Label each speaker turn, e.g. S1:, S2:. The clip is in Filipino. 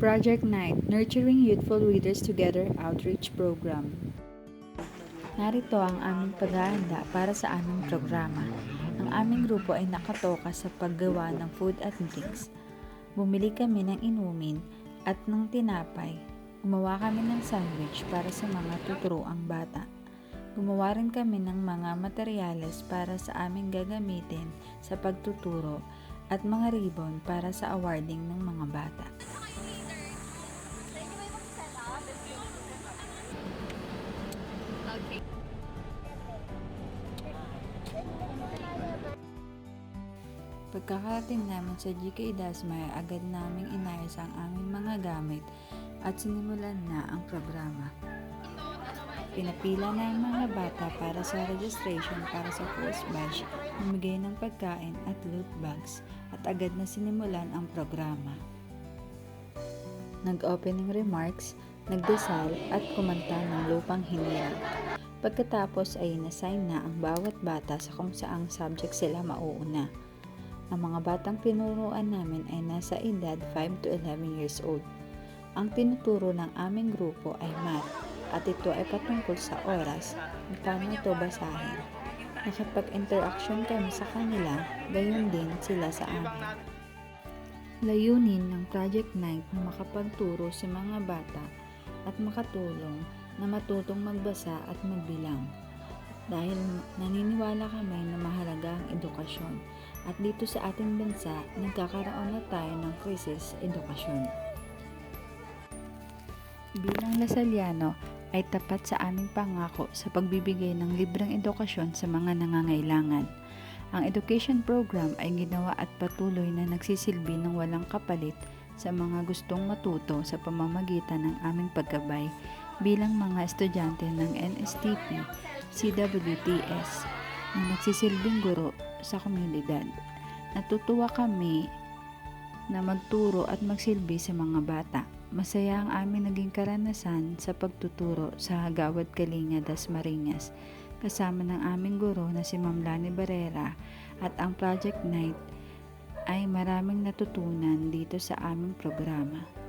S1: Project Night, Nurturing Youthful Readers Together Outreach Program. Narito ang aming paghahanda para sa aming programa. Ang aming grupo ay nakatoka sa paggawa ng food at drinks. Bumili kami ng inumin at ng tinapay. Gumawa kami ng sandwich para sa mga tuturuang bata. Gumawa rin kami ng mga materyales para sa aming gagamitin sa pagtuturo at mga ribbon para sa awarding ng mga bata. Pagkakarating namin sa GK Dasmaya, agad naming inayos ang aming mga gamit at sinimulan na ang programa. Pinapila na ang mga bata para sa registration para sa first batch, namigay ng pagkain at loot bags at agad na sinimulan ang programa. Nag-opening remarks, nagdasal at kumanta ng lupang hinirang. Pagkatapos ay inassign na ang bawat bata sa kung saang subject sila mauuna. Ang mga batang tinuruan namin ay nasa edad 5 to 11 years old. Ang tinuturo ng aming grupo ay math at ito ay patungkol sa oras kung paano ito basahin. Nakipag-interaction kami sa kanila, gayon din sila sa amin. Layunin ng Project Night na makapagturo sa mga bata at makatulong na matutong magbasa at magbilang. Dahil naniniwala kami na mahalaga ang edukasyon at dito sa ating bansa nagkakaroon na tayo ng krisis edukasyon. Bilang Lasalliano ay tapat sa aming pangako sa pagbibigay ng libreng edukasyon sa mga nangangailangan. Ang education program ay ginawa at patuloy na nagsisilbi ng walang kapalit sa mga gustong matuto sa pamamagitan ng aming paggabay bilang mga estudyante ng NSTP, CWTS na nagsisilbing guro sa komunidad. Natutuwa kami na magturo at magsilbi sa mga bata. Masaya ang aming naging karanasan sa pagtuturo sa Hagawad Kalinga, Dasmariñas kasama ng aming guro na si Ma'am Lani Barrera at ang Project Night ay maraming natutunan dito sa aming programa.